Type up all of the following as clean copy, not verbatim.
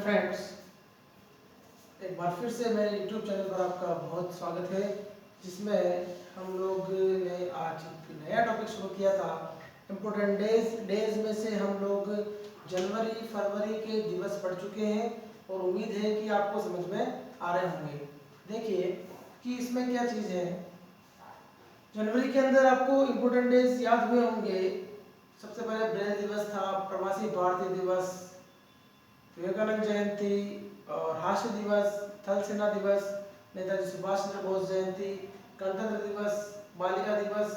Friends, एक बार फिर से मेरे YouTube चैनल पर आपका बहुत स्वागत है, जिसमें हम लोग ने आज एक नया टॉपिक शुरू किया था। इम्पोर्टेंट डेज में से हम लोग जनवरी फरवरी के दिवस पढ़ चुके हैं और उम्मीद है कि आपको समझ में आ रहे होंगे। देखिए कि इसमें क्या चीज़ है। जनवरी के अंदर आपको इम्पोर्टेंट डेज याद हुए होंगे। सबसे पहले ब्रेल दिवस था, प्रवासी भारतीय दिवस, विवेकानंद जयंती और हास्य दिवस, थल सेना दिवस, नेताजी सुभाष चंद्र बोस जयंती, गणतंत्र दिवस, बालिका दिवस,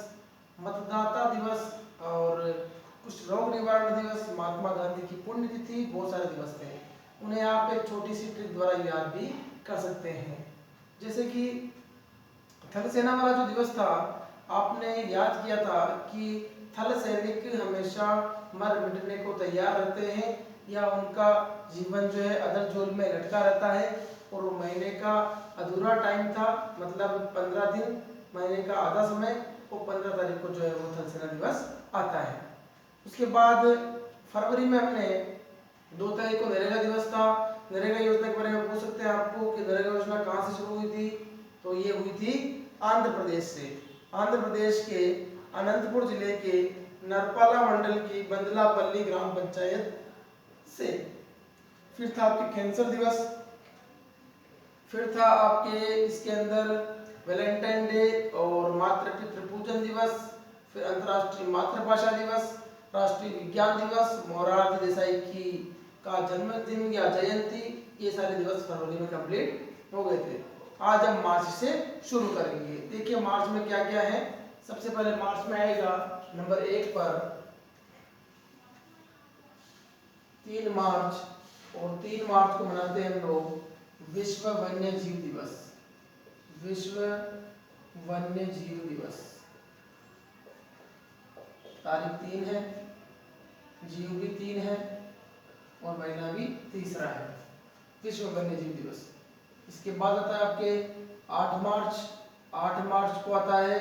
मतदाता दिवस और कुछ रोग निवारण दिवस, महात्मा गांधी की पुण्यतिथि, बहुत सारे दिवस थे। उन्हें आप एक छोटी सी ट्रिक द्वारा याद भी कर सकते हैं। जैसे कि थल सेना वाला जो दिवस था, आपने याद किया था कि थल सैनिक हमेशा मर मिटने को तैयार रहते हैं या उनका जीवन जो है अदर जोल में लटका रहता है और वो महीने का अधूरा टाइम था, मतलब 15 दिन, महीने का आधा समय, वो 15 तारीख को जो है वो थल सेना दिवस आता है। उसके बाद फरवरी में हमने 2 तारीख को नरेगा दिवस था। नरेगा योजना के बारे में पूछ सकते हैं आपको कि नरेगा योजना कहाँ से शुरू हुई थी, तो ये हुई थी आंध्र प्रदेश से। आंध्र प्रदेश के अनंतपुर जिले के नरपाला मंडल की बंदलापल्ली ग्राम पंचायत से। फिर था आपके कैंसर दिवस, फिर था आपके इसके अंदर वैलेंटाइन डे और मातृपितृ पूजन दिवस, फिर अंतर्राष्ट्रीय मातृभाषा दिवस, राष्ट्रीय विज्ञान दिवस, मोरारजी देसाई की का जन्मदिन या जयंती, ये सारे दिवस फरवरी में कंप्लीट हो गए थे। आज हम मार्च से शुरू करेंगे। देखिए मार्च में क्या क्या है। सबसे पहले मार्च में आएगा नंबर 1 पर 3 मार्च, और 3 मार्च को मनाते हैं हम लोग विश्व वन्य जीव दिवस। विश्व वन्य जीव दिवस तारीख 3 है, जीव भी 3 है और महीना भी तीसरा है, विश्व वन्य जीव दिवस। इसके बाद आता है आपके 8 मार्च। 8 मार्च को आता है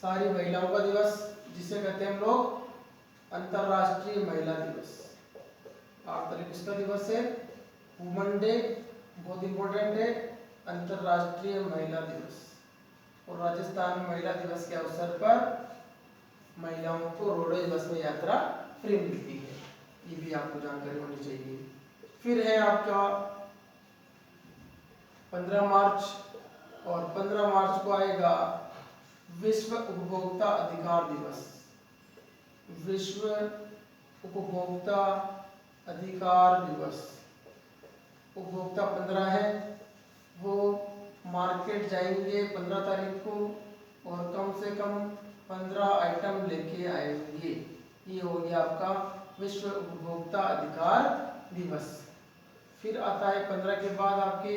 सारी महिलाओं का दिवस, जिसे कहते हैं हम लोग अंतरराष्ट्रीय महिला दिवस। 8 तारीख इसका दिवस है। वुमन डे, बहुत इंपॉर्टेंट है, अंतरराष्ट्रीय महिला दिवस। और राजस्थान में महिला दिवस के अवसर पर महिलाओं को रोडवेज बस में यात्रा फ्री मिलती है, ये भी आपको जानकारी होनी चाहिए। फिर है आपका 15 मार्च, और 15 मार्च को आएगा विश्व उपभोक्ता अधिकार दिवस। विश्व उपभोक्ता अधिकार दिवस। उपभोक्ता 15 है, वो मार्केट जाएंगे 15 तारीख को और कम से कम 15 आइटम लेके आएंगे। ये हो गया आपका विश्व उपभोक्ता अधिकार दिवस। फिर आता है 15 के बाद आपके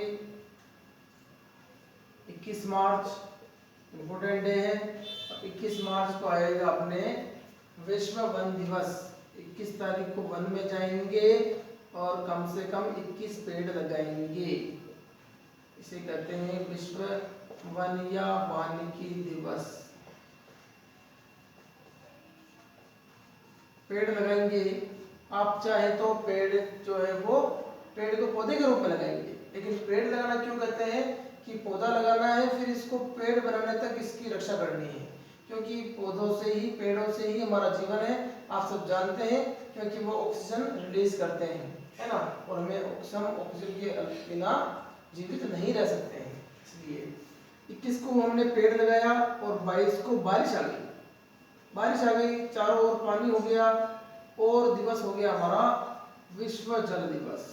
21 मार्च, इम्पोर्टेंट डे है। 21 मार्च को आएगा अपने विश्व वन दिवस। 21 तारीख को वन में जाएंगे और कम से कम 21 पेड़ लगाएंगे। इसे कहते हैं विश्व वन या वानिकी दिवस। पेड़ लगाएंगे। आप चाहे तो पेड़ जो है वो पेड़ को पौधे के रूप में लगाएंगे, लेकिन पेड़ लगाना क्यों कहते हैं कि पौधा लगाना है, फिर इसको पेड़ बनाने तक इसकी रक्षा करनी है, क्योंकि पौधों से ही, पेड़ों से ही हमारा जीवन है, आप सब जानते हैं, क्योंकि वो ऑक्सीजन रिलीज करते हैं, है ना, और हमें ऑक्सीजन के बिना जीवित नहीं रह सकते हैं। इसलिए 21 को हमने पेड़ लगाया और 22 को बारिश आ गई। बारिश आ गई, चारों ओर पानी हो गया और दिवस हो गया हमारा विश्व जल दिवस।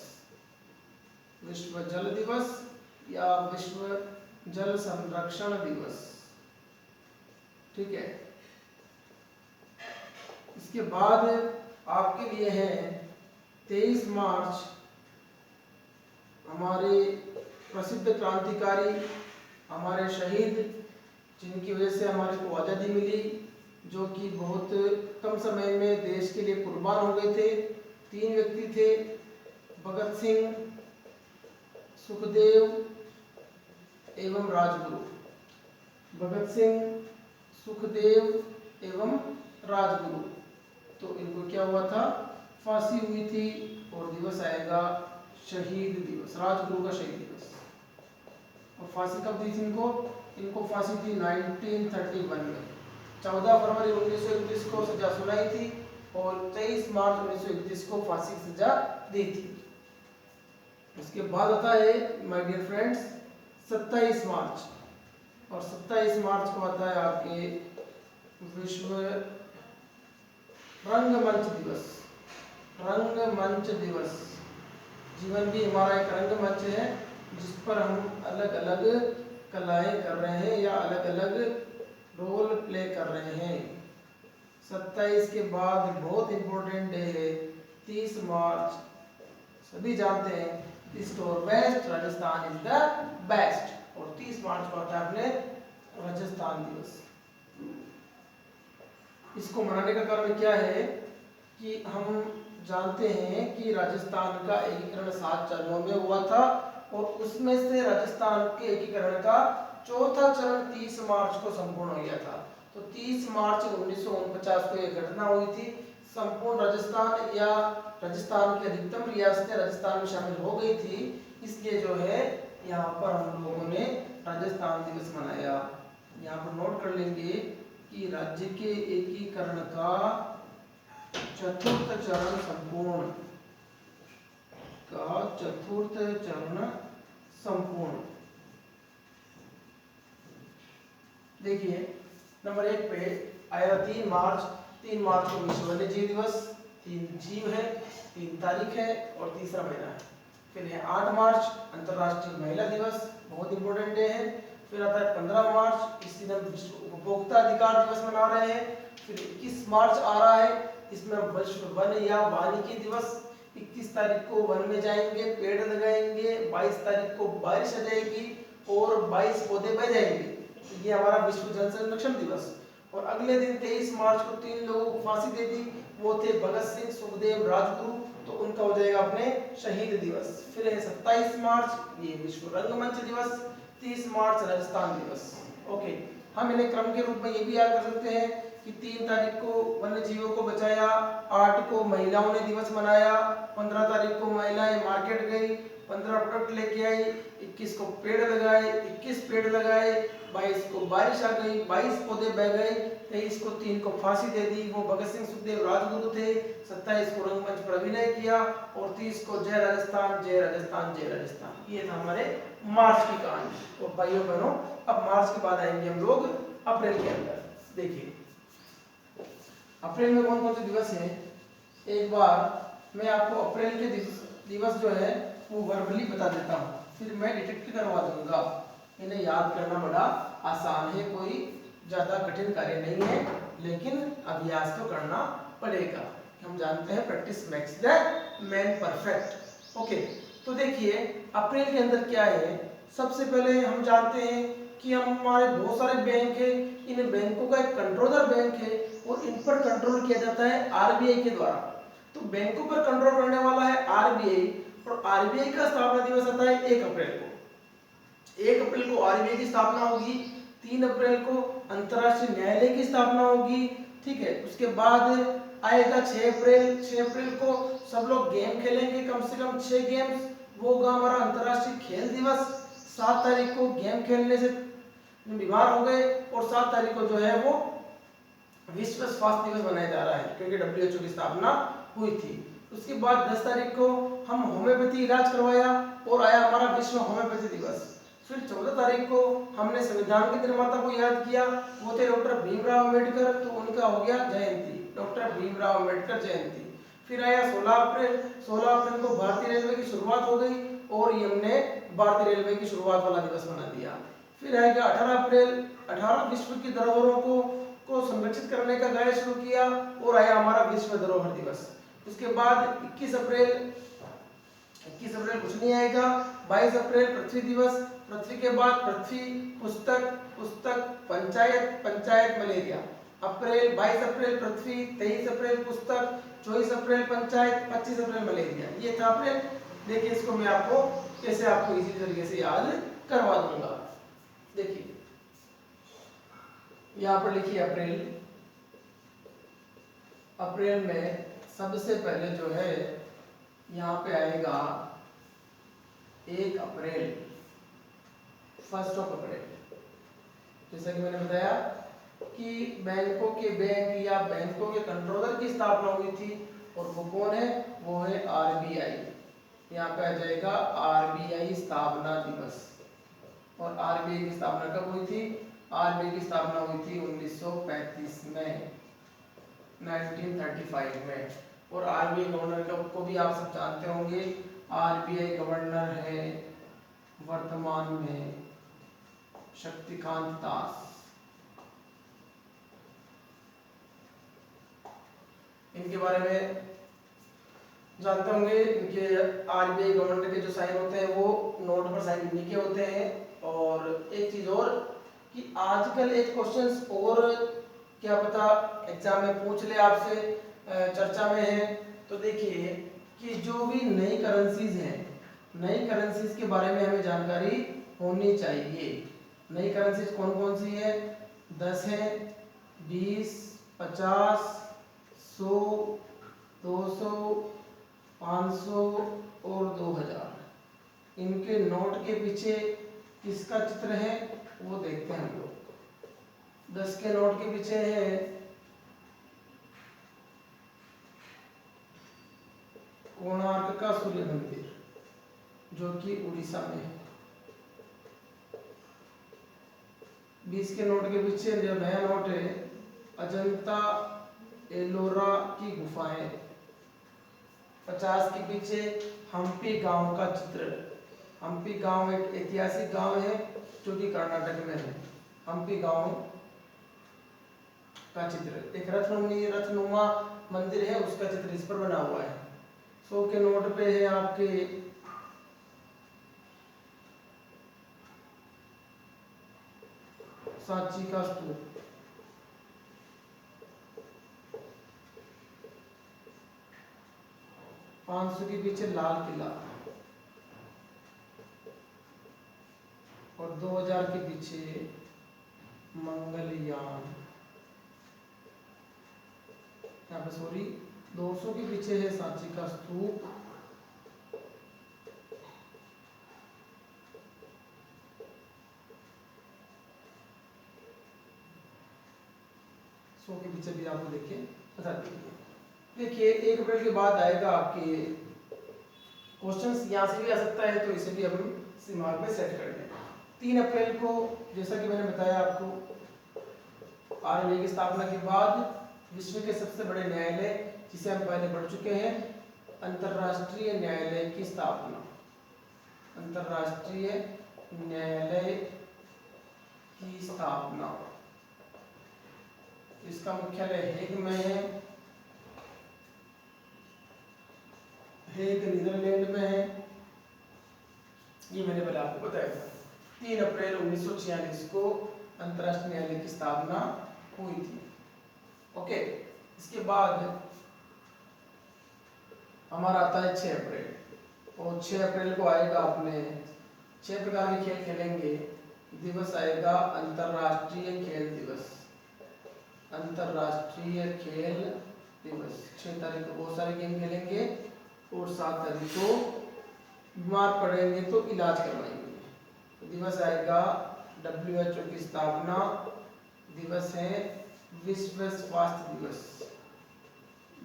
विश्व जल दिवस या विश्व जल संरक्षण दिवस, ठीक है। इसके बाद आपके लिए है 23 मार्च, हमारे प्रसिद्ध क्रांतिकारी, हमारे शहीद, जिनकी वजह से हमारे को आज़ादी मिली, जो कि बहुत कम समय में देश के लिए कुर्बान हो गए थे। 3 व्यक्ति थे, भगत सिंह, सुखदेव एवं राजगुरु। भगत सिंह, सुखदेव एवं राजगुरु। तो इनको क्या हुआ था, फांसी हुई थी और दिवस आएगा शहीद दिवस, राजगुरु का शहीद दिवस। और फांसी कब दी थी इनको? इनको फांसी थी 1931 में। 14 फरवरी 1931 को सजा सुनाई थी और 23 मार्च 1931 को फांसी की सजा दी थी। उसके बाद आता है माय डियर फ्रेंड्स 27 मार्च, और 27 मार्च को आता है आपके विश्व रंगमंच दिवस। रंगमंच दिवस, जीवन भी हमारा एक रंगमंच है जिस पर हम अलग अलग कलाएं कर रहे हैं या अलग अलग रोल प्ले कर रहे हैं। 27 के बाद बहुत इंपॉर्टेंट डे है 30 मार्च। सभी जानते हैं ईस्ट और west, Rajasthan is the best. और 30 मार्च को आता है अपने राजस्थान दिवस। इसको मनाने का कारण क्या है कि हम जानते हैं कि राजस्थान का एकीकरण 7 चरणों में हुआ था और उसमें से राजस्थान के एकीकरण का चौथा चरण 30 मार्च को संपूर्ण हो गया था। तो 30 मार्च 1949 को यह घटना हुई थी। संपूर्ण राजस्थान या राजस्थान की अधिकतम रियासतें राजस्थान में शामिल हो गई थी, इसलिए जो है यहाँ पर हम लोगों ने राजस्थान दिवस मनाया। यहाँ पर नोट कर लेंगे कि राज्य के एकीकरण का चतुर्थ चरण संपूर्ण का चतुर्थ चरण संपूर्ण। देखिए नंबर 1 पे आया 3 मार्च। 3 मार्च को विश्व वन्य जीव दिवस, 3 जीव है, 3 तारीख है और तीसरा महीना है। फिर है 8 मार्च अंतर्राष्ट्रीय महिला दिवस, बहुत इंपॉर्टेंट डे है। फिर आता है 15 मार्च, इस दिन हम विश्व उपभोक्ता अधिकार दिवस मना रहे हैं। फिर 21 मार्च आ रहा है, इसमें हम विश्व वन या वानिकी दिवस। 21 तारीख को वन में जाएंगे, पेड़ लगाएंगे। 22 तारीख को बारिश आ जाएगी और 22 पौधे बह जाएंगे। ये हमारा विश्व जल संरक्षण दिवस। और अगले दिन 23 मार्च को 3 लोगों को फांसी दे दी, वो थे भगत सिंह, सुखदेव, राजगुरु, तो उनका हो जाएगा अपने शहीद दिवस। फिर है 27 मार्च, ये विश्व रंगमंच दिवस। 30 मार्च राजस्थान दिवस। ओके, हम इन्हें क्रम के रूप में ये भी याद कर सकते हैं कि 3 तारीख को वन्य जीवों को बचाया, 8 को महिलाओं ने दिवस मनाया, 15 तारीख को महिलाएं मार्केट गई, 15 प्रोडक्ट लेके आई, 21 को पेड़ लगाए, 21 पेड़ लगाए, 22 को बारिश आ गई, 22 पौधे बह गए, 23 को 3 को फांसी दे दी, वो भगत सिंह, सुखदेव, राजगुरु थे। 27 को रंगमंच पर अभिनय किया और 30 को जय राजस्थान, जय राजस्थान, जय राजस्थान। ये था हमारे मार्च की कहानी। तो भाइयों बहनों, अब मार्च के बाद आएंगे हम लोग अप्रैल के अंदर। देखिए अप्रैल में कौन कौन से दिवस हैं। एक बार मैं आपको अप्रैल के दिवस जो है वो वर्बली बता देता हूँ, फिर मैं डिटेक्ट करवा दूंगा। इन्हें याद करना बड़ा आसान है, कोई ज्यादा कठिन कार्य नहीं है, लेकिन अभ्यास तो करना पड़ेगा। हम जानते हैं practice makes the man perfect. Okay, तो देखिए अप्रैल के अंदर क्या है। सबसे पहले हम जानते हैं कि हमारे बहुत सारे बैंक है, इन बैंकों का एक कंट्रोलर बैंक है और इन पर कंट्रोल किया जाता है आरबीआई के द्वारा। तो बैंकों पर कंट्रोल करने वाला है आरबीआई, और आरबीआई का स्थापना दिवस आता है 1 अप्रैल को। 1 अप्रैल को आरबीआई की स्थापना होगी, 3 अप्रैल को अंतर्राष्ट्रीय न्यायालय की स्थापना होगी। ठीक है, उसके बाद आएगा 6 अप्रैल। 6 अप्रैल को सब लोग गेम खेलेंगे, कम से कम 6 गेम्स, वो होगा हमारा अंतर्राष्ट्रीय खेल दिवस। 7 तारीख को गेम खेलने से बीमार हो गए और 7 तारीख को जो है वो विश्व स्वास्थ्य दिवस मनाया जा रहा है, क्योंकि डब्ल्यूएचओ की स्थापना हुई थी। उसके बाद 10 तारीख को हम होम्योपैथी इलाज करवाया और आया हमारा विश्व होम्योपैथी दिवस। फिर 14 तारीख को हमने संविधान के निर्माता को याद किया, वो थे डॉक्टर भीमराव अम्बेडकर, तो उनका हो गया जयंती, डॉक्टर भीमराव अम्बेडकर जयंती। फिर आया 16 अप्रैल। 16 अप्रैल को भारतीय रेलवे की शुरुआत हो गई और ये हमने भारतीय रेलवे की शुरुआत वाला दिवस बना दिया। फिर आएगा 18 अप्रैल। 18 विश्व की धरोहरों को संरक्षित करने का कार्य शुरू किया और आया हमारा विश्व धरोहर दिवस। उसके बाद 21 अप्रैल कुछ नहीं आएगा। 22 अप्रैल पृथ्वी दिवस। पृथ्वी के बाद पृथ्वी, पुस्तक, पंचायत, मलेरिया। 22 अप्रैल पृथ्वी, 23 अप्रैल पुस्तक, 24 अप्रैल पंचायत, 25 अप्रैल मलेरिया। ये था अप्रैल। देखिए इसको मैं आपको कैसे आपको इसी तरीके से याद करवा दूंगा। देखिए यहाँ पर लिखिए अप्रैल में सबसे पहले जो है यहाँ पे आएगा 1 अप्रैल 1 अप्रैल। जैसा कि मैंने बताया कि बैंकों के बैंक या बैंकों के कंट्रोलर की स्थापना हुई थी, और वो कौन है, वो है आरबीआई। यहाँ पे आ जाएगा आरबीआई स्थापना दिवस। और आरबीआई की स्थापना कब हुई थी, आरबीआई की स्थापना हुई थी 1935 में, 1935 में। और आरबीआई गवर्नर को भी आप सब जानते होंगे, आरबीआई गवर्नर है वर्तमान में शक्तिकांत दास। इनके बारे में जानते होंगे, इनके आरबीआई गवर्नर के जो साइन होते हैं वो नोट पर साइन इन्हीं के होते हैं। और एक चीज और कि आजकल एक क्वेश्चंस और क्या पता एग्जाम में पूछ ले आपसे, चर्चा में है। तो देखिए कि जो भी नई करेंसीज हैं, नई करेंसीज के बारे में हमें जानकारी होनी चाहिए। नई करेंसीज कौन कौन सी है, 10 है, 20, 50, 100, 200, 500 और 2000। इनके नोट के पीछे किसका चित्र है वो देखते हैं हम लोग। 10 के नोट के पीछे है कोणार्क का सूर्य मंदिर, जो कि उड़ीसा में है। 20 के नोट के पीछे जो नया नोट है, अजंता एलोरा की गुफाएं। 50 के पीछे हम्पी गांव का चित्र। हम्पी गांव एक ऐतिहासिक गांव है जो कि कर्नाटक में है। हम्पी गांव का चित्र, एक रथनुमा मंदिर है, उसका चित्र इस पर बना हुआ है। 100 के नोट पे है आपके सांची का स्तूप। 500 के पीछे लाल किला, और 2000 के पीछे मंगलयान। यहाँ पे सॉरी, 200 के पीछे है सांची का स्तूप, के पीछे भी आपको देखिए बता दीजिए। देखिए 1 अप्रैल के बाद आएगा आपके क्वेश्चंस, यहाँ से भी आ सकता है, तो इसे भी हम दिमाग में सेट कर लें। 3 अप्रैल को जैसा कि मैंने बताया आपको, आरबीआई की स्थापना के बाद विश्व के सबसे बड़े न्यायालय, जिसे हम पहले पढ़ चुके हैं, अंतरराष्ट्रीय न्यायालय की स्थापना। अंतरराष्ट्रीय न्यायालय की स्थापना, इसका मुख्यालय हेग में है, हेग नीदरलैंड में है। ये मैंने पहले आपको बताया था। 3 अप्रैल 1946 को अंतरराष्ट्रीय न्यायालय की स्थापना हुई थी। ओके, इसके बाद हमारा आता है 6 अप्रैल, और 6 अप्रैल को आएगा आपने 6 प्रकार के खेल खेलेंगे। दिवस आएगा अंतरराष्ट्रीय खेल दिवस। अंतरराष्ट्रीय खेल दिवस 6 तारीख को बहुत सारे गेम खेलेंगे, और 7 तारीख को बीमार पड़ेंगे तो इलाज करवाएंगे। तो दिवस आएगा WHO की स्थापना दिवस है विश्व स्वास्थ्य दिवस।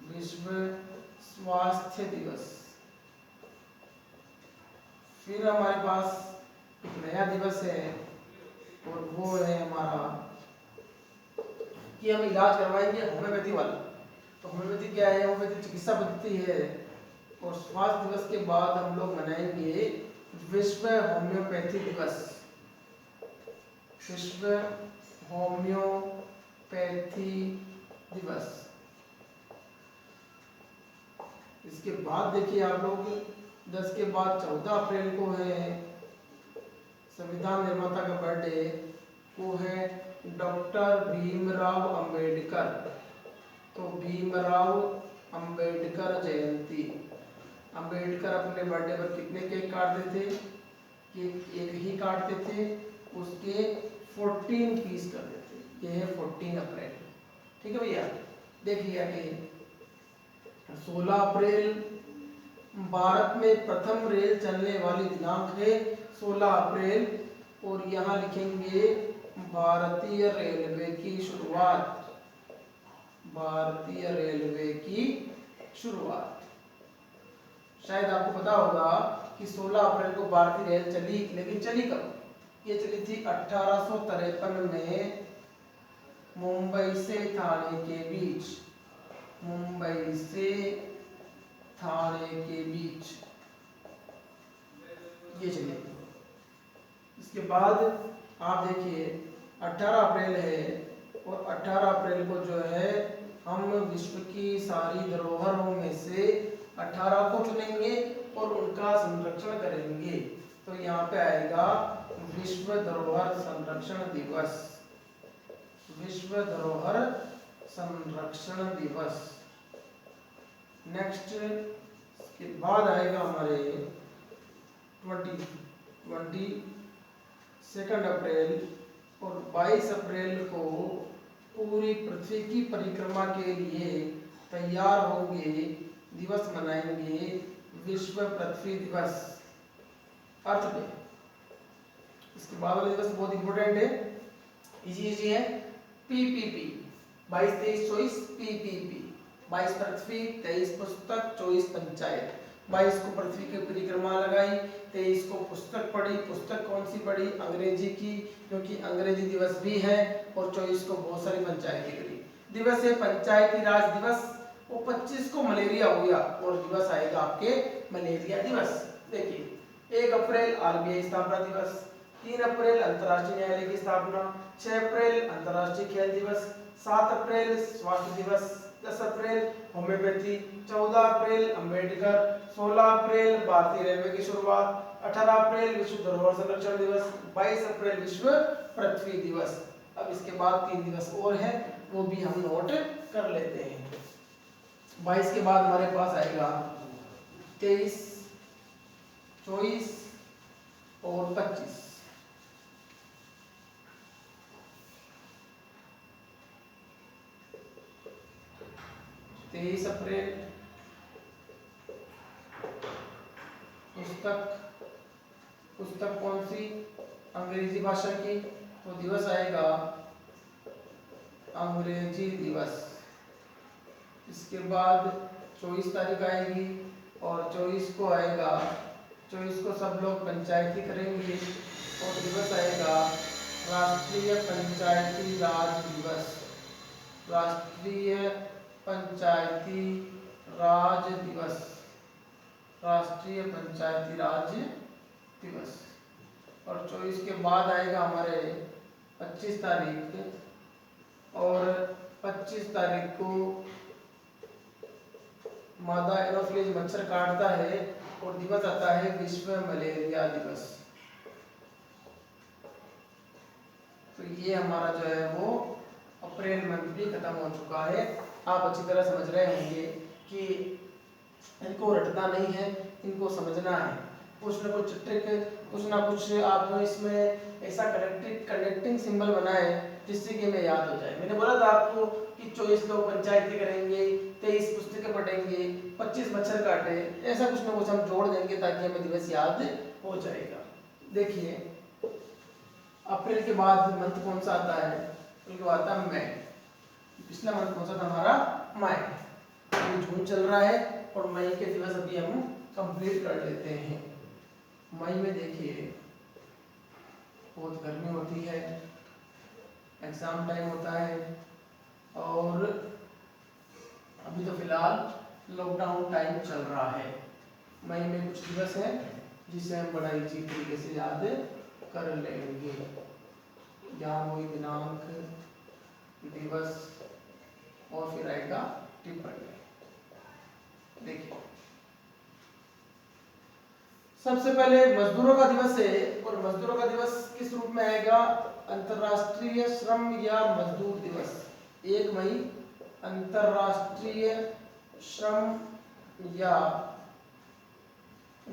विश्व स्वास्थ्य दिवस। फिर हमारे पास एक नया दिवस है, और वो है हमारा कि हम इलाज करवाएंगे होम्योपैथी वाला। तो होम्योपैथी क्या है, होम्योपैथी चिकित्सा पद्धति है। और स्वास्थ्य दिवस के बाद हम लोग मनाएंगे विश्व होम्योपैथी दिवस। विश्व होम्योपैथी दिवस। इसके बाद देखिए आप लोग 10 के बाद 14 अप्रैल को है संविधान निर्माता का बर्थडे, वो है डॉक्टर भीमराव अंबेडकर। तो भीमराव अंबेडकर जयंती। अंबेडकर अपने बर्थडे पर कितने केक काटते थे, केक एक ही काटते थे, उसके 14 पीस करते थे। ये है 14 अप्रैल। ठीक है भैया। देखिए आगे 16 अप्रैल भारत में प्रथम रेल चलने वाली दिनांक है 16 अप्रैल। और यहाँ लिखेंगे भारतीय रेलवे की शुरुआत, भारतीय रेलवे की शुरुआत। शायद आपको पता होगा कि 16 अप्रैल को भारतीय रेल चली, लेकिन चली कब? ये चली थी 1853 में मुंबई से थाने के बीच, मुंबई से थाने के बीच ये चली। इसके बाद आप देखिए 18 अप्रैल है और 18 अप्रैल को जो है हम विश्व की सारी धरोहरों में से 18 को चुनेंगे और उनका संरक्षण करेंगे। तो यहाँ पे आएगा विश्व धरोहर संरक्षण दिवस, विश्व धरोहर संरक्षण दिवस। नेक्स्ट के बाद आएगा हमारे 22 अप्रैल और 22 अप्रैल को पूरी पृथ्वी की परिक्रमा के लिए तैयार होंगे, दिवस मनाएंगे, विश्व पृथ्वी दिवस, अर्थ डे। इसके बाद वाला दिवस बहुत इंपॉर्टेंट है, इजी है, पीपीपी 22, 23, 24 पीपीपी। 22 पृथ्वी, 23 पुस्तक, 24 पंचायत। 22 को पृथ्वी की परिक्रमा लगाई, 23 को पुस्तक पढ़ी। पुस्तक कौन सी पढ़ी? अंग्रेजी की, क्योंकि अंग्रेजी दिवस भी है। और 24 को बहुत सारी पंचायती करी। दिवस है पंचायती राज दिवस। और 25 को मलेरिया हो गया और दिवस आएगा आपके मलेरिया दिवस। देखिए 1 अप्रैल आरबीआई स्थापना दिवस, 3 अप्रैल अंतर्राष्ट्रीय न्यायालय की स्थापना, 6 अप्रैल अंतर्राष्ट्रीय खेल दिवस, 7 अप्रैल स्वास्थ्य दिवस, 10 अप्रैल होम्योपैथी, 14 अप्रैल अंबेडकर, 16 अप्रैल भारतीय रेलवे की शुरुआत, 18 अप्रैल विश्व धरोहर संरक्षण दिवस, 22 अप्रैल विश्व पृथ्वी दिवस। अब इसके बाद 3 दिवस और हैं, वो भी हम नोट कर लेते हैं। 22 के बाद हमारे पास आएगा 23, 24 और 25। 23 अप्रैल पुस्तक कौन सी? अंग्रेजी भाषा की, तो दिवस आएगा अंग्रेजी दिवस। इसके बाद 24 तारीख आएगी और 24 को आएगा, 24 को सब लोग पंचायती करेंगे और दिवस आएगा राष्ट्रीय पंचायती राज दिवस, राष्ट्रीय पंचायती राज दिवस, राष्ट्रीय पंचायती राज दिवस। और 24 के बाद आएगा हमारे 25 तारीख और 25 तारीख को मादा एनोफिलीज मच्छर काटता है और दिवस आता है विश्व मलेरिया दिवस। तो ये हमारा जो है वो अप्रैल मंथ भी खत्म हो चुका है। आप अच्छी तरह समझ रहे होंगे कि इनको रटना नहीं है, इनको समझना है। कुछ ना कुछ ट्रिक, कुछ ना कुछ आप इसमें ऐसा कनेक्टिंग सिंबल बनाए जिससे कि हमें याद हो जाए। मैंने बोला था आपको कि 24 लोग पंचायती करेंगे, 23 पुस्तकें पढ़ेंगे, 25 मच्छर काटे, ऐसा कुछ ना कुछ हम जोड़ देंगे ताकि हमें दिवस याद हो जाएगा। देखिए अप्रैल के बाद मंथ कौन सा आता है? अप्रैल के बाद आता है मई। पिछला मंथ कौन सा था हमारा? मई। अभी जून चल रहा है और मई के दिवस अभी हम कंप्लीट कर लेते हैं। मई में देखिए बहुत गर्मी होती है, एग्जाम टाइम होता है और अभी तो फिलहाल लॉकडाउन टाइम चल रहा है। मई में कुछ दिवस हैं जिसे हम बड़ा इजी तरीके से याद कर लेंगे। यहाँ वही दिनांक, दिवस और फिर आएगा टिप्पणी। देखिए सबसे पहले मजदूरों का दिवस है और मजदूरों का दिवस किस रूप में आएगा? अंतर्राष्ट्रीय श्रम या मजदूर दिवस। 1 मई अंतर्राष्ट्रीय श्रम या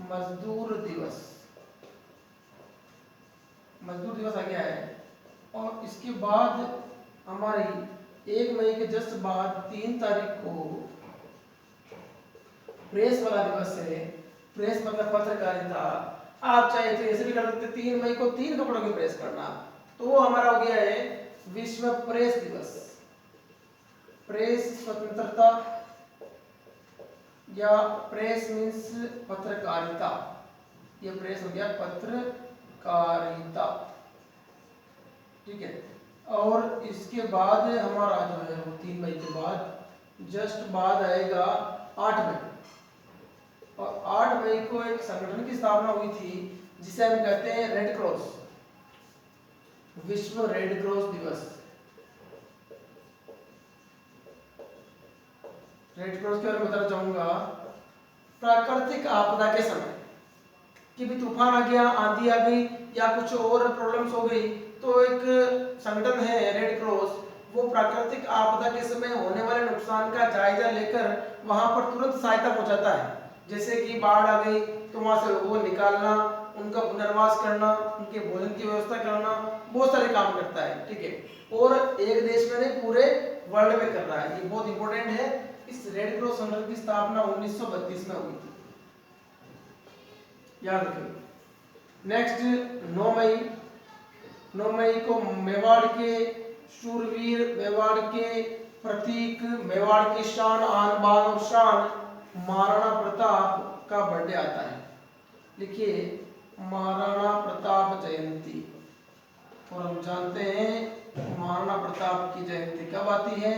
मजदूर दिवस, मजदूर दिवस आ गया है। और इसके बाद हमारी 1 मई के जस्ट बाद 3 तारीख को प्रेस वाला दिवस है प्रेस मतलब पत्रकारिता। आप चाहे तो ऐसे भी कर सकते 3 मई को 3 कपड़ों की प्रेस करना, तो वो हमारा हो गया है विश्व प्रेस दिवस। प्रेस स्वतंत्रता या प्रेस मीन्स पत्रकारिता, ये प्रेस हो गया पत्रकारिता, ठीक है। और इसके बाद हमारा जो है वो 3 मई के बाद जस्ट बाद आएगा 8 मई, और 8 मई को एक संगठन की स्थापना हुई थी जिसे हम कहते हैं रेड क्रॉस, विश्व रेड क्रॉस दिवस। रेड क्रॉस के बारे में बताना चाहूंगा, प्राकृतिक आपदा के समय कि भी तूफान आ गया, आंधी आ गई या कुछ और प्रॉब्लम्स हो गई, तो एक संगठन है रेड क्रॉस, वो प्राकृतिक आपदा के समय होने वाले नुकसान का जायजा लेकर वहां पर तुरंत सहायता पहुंचाता है। जैसे कि बाढ़ आ गई तो वहां से लोगों को निकालना, उनका पुनर्वास करना, उनके भोजन की व्यवस्था करना, बहुत सारे काम करता है, ठीक है। और एक देश में नहीं पूरे वर्ल्ड में कर रहा है, ये बहुत इंपॉर्टेंट है। इस रेड क्रॉस संगठन की स्थापना 1932 में हुई थी, याद रखिए। नेक्स्ट 9 मई को मेवाड़ के शूरवीर, मेवाड़ के प्रतीक, मेवाड़ की शान, आन बान और शान महाराणा प्रताप का बर्थडे आता है। लिखिए महाराणा प्रताप जयंती, और हम जानते हैं महाराणा प्रताप की जयंती कब आती है,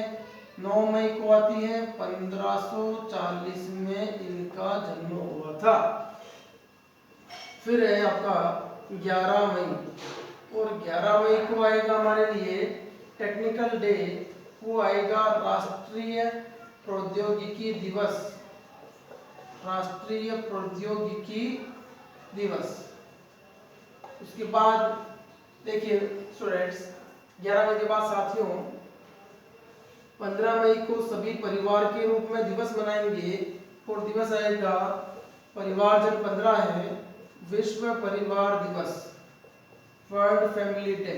9 मई को आती है। 1540 में इनका जन्म हुआ था। फिर है आपका 11 मई, और 11 मई को आएगा हमारे लिए टेक्निकल डे, वो आएगा राष्ट्रीय प्रौद्योगिकी दिवस, राष्ट्रीय प्रौद्योगिकी दिवस। उसके बाद देखिए स्टूडेंट्स, 11 मई के बाद साथियों 15 मई को सभी परिवार के रूप में दिवस मनाएंगे, और दिवस आएगा परिवार जब 15 है, विश्व परिवार दिवस, world family day,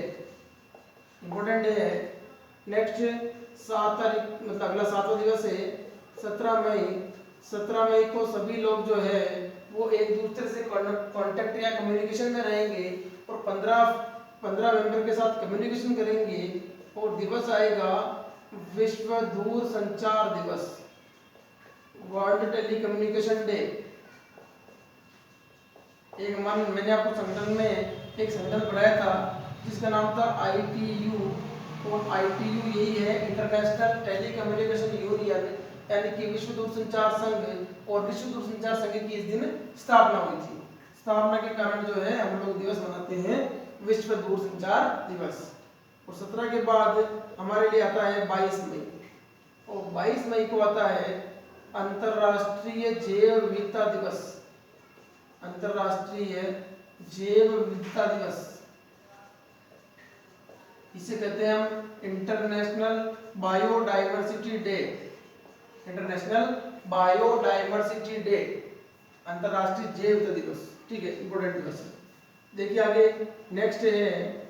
important day है। नेक्स्ट 7 तारीख मतलब अगला 7वां दिवस है 17 मई। 17 मई को सभी लोग जो है वो एक दूसरे से कांटेक्ट या कम्युनिकेशन में रहेंगे, और 15 मेंबर के साथ कम्युनिकेशन करेंगे, और दिवस आएगा विश्व दूर संचार दिवस, वर्ल्ड टेलीकम्युनिकेशन डे। एक मैंने आपको संगठन में एक संगठन पढ़ाया था जिसका नाम था ITU, और ITU यही है इंटरनेशनल टेलीकम्युनिकेशन यूनियन, यानी कि विश्व दूरसंचार संघ, और विश्व दूरसंचार संघ की इस दिन स्थापना हुई थी। स्थापना के कारण जो है हम लोग दिवस मनाते हैं विश्व दूरसंचार दिवस। और 17 के बाद हमारे लिए आता है 22 मई, और 22 मई को आता है अंतरराष्ट्रीय जैव विविधता दिवस, अंतरराष्ट्रीय जैव विविधता दिवस। इसे कहते हैं हम international biodiversity day, international biodiversity day, अंतरराष्ट्रीय जैव विविधता दिवस, ठीक है, इंपोर्टेंट दिवस है। देखिए आगे नेक्स्ट है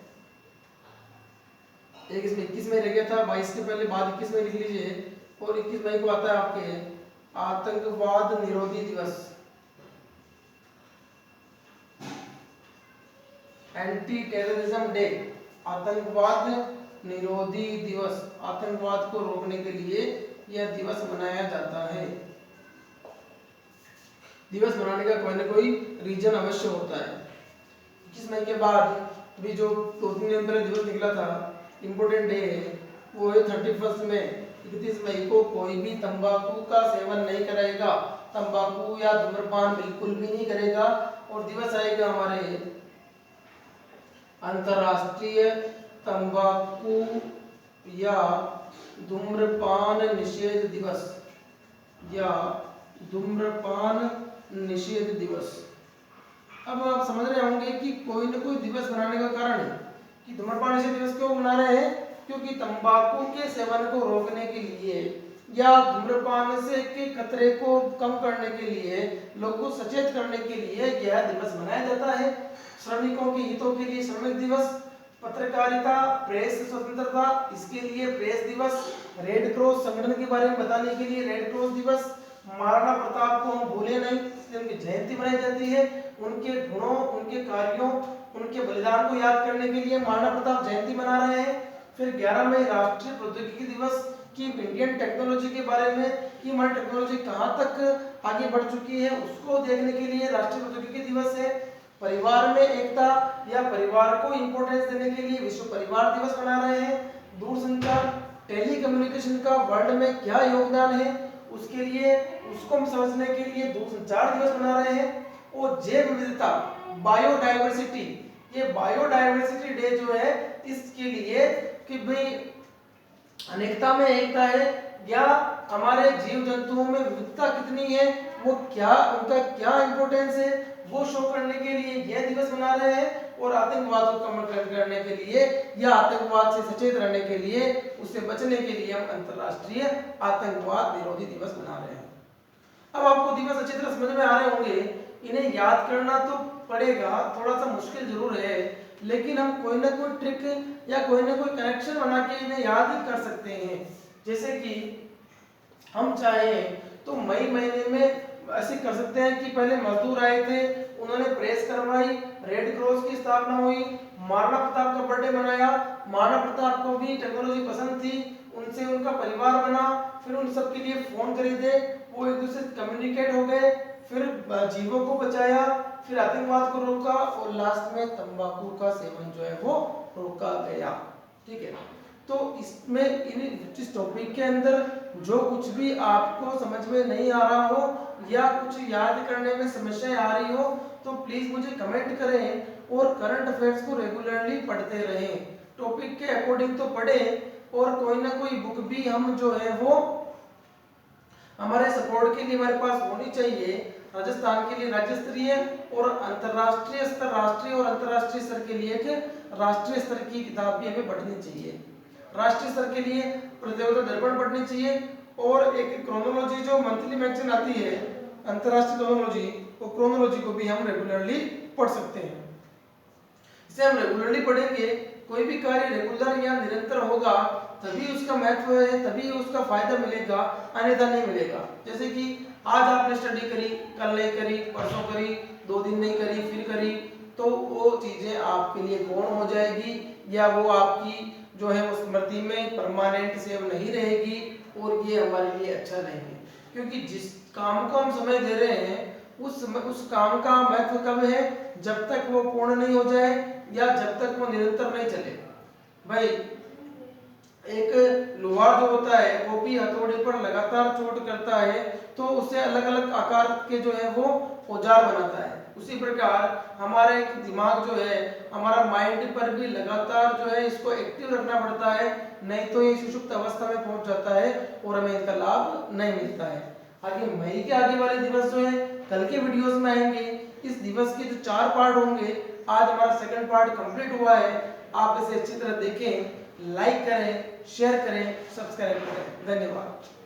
एक इसमें 21 मई रह गया था, 22 के पहले बाद 21 मई लिख लीजिए, और 21 मई को आता है आपके आतंकवाद निरोधी दिवस, एंटी टेररिज्म डे, आतंकवाद निरोधी दिवस, आतंकवाद को रोकने के लिए यह दिवस मनाया जाता है। दिवस मनाने का कोई ना कोई रीजन अवश्य होता है। 21 मई के बाद भी जो 2-3 दिन पहले दिवस निकला था, इंपोर्टेंट डे है, वो है 31 मई। 31 मई को कोई भी तंबाकू का सेवन नहीं करेगा, तंबाकू या धूम्रपान बिल्कुल भी नहीं करेगा, और दिवस आएगा हमारे अंतरराष्ट्रीय तंबाकू या धूम्रपान निषेध दिवस, या धूम्रपान निषेध दिवस। अब आप समझ रहे होंगे कि कोई न कोई दिवस मनाने का कारण है कि धूम्रपान निषेध दिवस क्यों मना रहे हैं, क्योंकि तंबाकू के सेवन को रोकने के लिए या धूम्रपान से के खतरे को कम करने के लिए, लोगों को सचेत करने के लिए यह दिवस मनाया जाता है। श्रमिकों के हितों के लिए श्रमिक दिवस, पत्रकारिता, प्रेस स्वतंत्रता, इसके लिए प्रेस दिवस, रेड क्रॉस संगठन के बारे में बताने के लिए रेड क्रॉस दिवस, महाराणा प्रताप को हम भूले नहीं, इसलिए उनकी जयंती मनाई जाती है। उनके गुणों, उनके कार्यों, उनके बलिदान को याद करने के लिए महाराणा प्रताप जयंती मना रहे हैं। फिर 11 मई राष्ट्रीय प्रौद्योगिकी दिवस की इंडियन टेक्नोलॉजी के बारे में कि हमारी टेक्नोलॉजी कहाँ तक आगे बढ़ चुकी है उसको देखने के लिए राष्ट्रीय प्रौद्योगिकी दिवस है। परिवार में एकता या परिवार को इंपॉर्टेंस देने के लिए विश्व परिवार दिवस मना रहे हैं। दूरसंचार, टेली कम्युनिकेशन का वर्ल्ड में क्या योगदान है उसके लिए, उसको हम समझने के लिए दूरसंचार दिवस मना रहे हैं। और जैव विविधता, बायोडायवर्सिटी, ये बायोडायवर्सिटी डे जो है इसके लिए कि भाई अनेकता में एकता है या हमारे जीव जंतुओं में विविधता कितनी है, वो क्या, उनका क्या इंपॉर्टेंस है वो शो करने के लिए यह दिवस मना रहे हैं। और आतंकवाद को कम करने के लिए या आतंकवाद से सचेत रहने के लिए, उससे बचने के लिए हम अंतर्राष्ट्रीय आतंकवाद विरोधी दिवस मना रहे हैं। अब आपको दिवस अच्छी तरह समझ में आ रहे होंगे, इन्हें याद करना तो पड़ेगा, थोड़ा सा मुश्किल जरूर है, लेकिन हम कोई ना कोई ट्रिक या कोई ना कोई कनेक्शन बना के इन्हें याद ही कर सकते हैं। जैसे कि हम चाहें तो मई महीने में ऐसे कर सकते हैं कि पहले मजदूर आए थे, उन्होंने प्रेस करवाई, रेड क्रॉस की स्थापना हुई, महाराणा प्रताप का बर्थडे मनाया, महाराणा प्रताप को भी टेक्नोलॉजी पसंद थी, उनसे उनका परिवार बना, फिर उन सब के लिए फोन खरीदे, वो एक दूसरे से कम्युनिकेट हो गए, फिर जीवों को बचाया, फिर आतंकवाद को रोका और लास्ट में तंबाकू का सेवन जो है वो रोका गया। ठीक है, तो इसमें इस टॉपिक के अंदर जो कुछ भी आपको समझ में नहीं आ रहा हो या कुछ याद करने में समस्याएं आ रही हो तो प्लीज मुझे कमेंट करें और करंट अफेयर्स को रेगुलरली पढ़ते रहें। टॉपिक के अकॉर्डिंग तो पढ़ें और कोई ना कोई बुक भी हम जो है वो हमारे सपोर्ट के लिए हमारे पास होनी चाहिए। राजस्थान के लिए राज्य स्तरीय और अंतर्राष्ट्रीय स्तर, राष्ट्रीय और अंतर्राष्ट्रीय स्तर के लिए एक राष्ट्रीय स्तर की किताब भी हमें पढ़नी चाहिए। राष्ट्रीय स्तर के लिए प्रतियोगिता दर्पण पढ़नी चाहिए और एक क्रोनोलॉजी जो मंथली मैगजीन आती है अंतर्राष्ट्रीय क्रोनोलॉजी, वो क्रोनोलॉजी को भी हम रेगुलरली पढ़ सकते हैं। इसे हम रेगुलरली पढ़ेंगे, कोई भी कार्य रेगुलर या निरंतर होगा तभी उसका महत्व है, तभी उसका फायदा मिलेगा, अन्यथा नहीं मिलेगा। जैसे कि आज आपने स्टडी करी, कल नहीं करी, परसों करी, 2 दिन नहीं करी, फिर करी, तो वो चीजें आपके लिए गौण हो जाएगी या वो आपकी जो है वो स्मृति में परमानेंट सेव नहीं रहेगी और ये हमारे लिए अच्छा नहीं है। क्योंकि जिस काम को हम समय दे रहे हैं उस काम का महत्व कब है, जब तक वो पूर्ण नहीं हो जाए या जब तक वो निरंतर नहीं चले। भाई एक लोहार जो होता है वो भी हथौड़े पर लगातार चोट करता है तो उससे अलग अलग आकार के जो है वो औजार बनाता है। उसी प्रकार हमारे दिमाग जो है, हमारा माइंड पर भी लगातार जो है इसको एक्टिव रखना पड़ता है, नहीं तो ये सुषुप्त अवस्था में पहुंच जाता है और हमें इसका लाभ नहीं मिलता है। आगे मई के आगे वाले दिवस जो है कल के वीडियोस में आएंगे। इस दिवस के जो 4 पार्ट होंगे, आज हमारा सेकंड पार्ट कंप्लीट हुआ है। आप इसे अच्छी तरह देखें, लाइक करें, शेयर करें, सब्सक्राइब करें। धन्यवाद।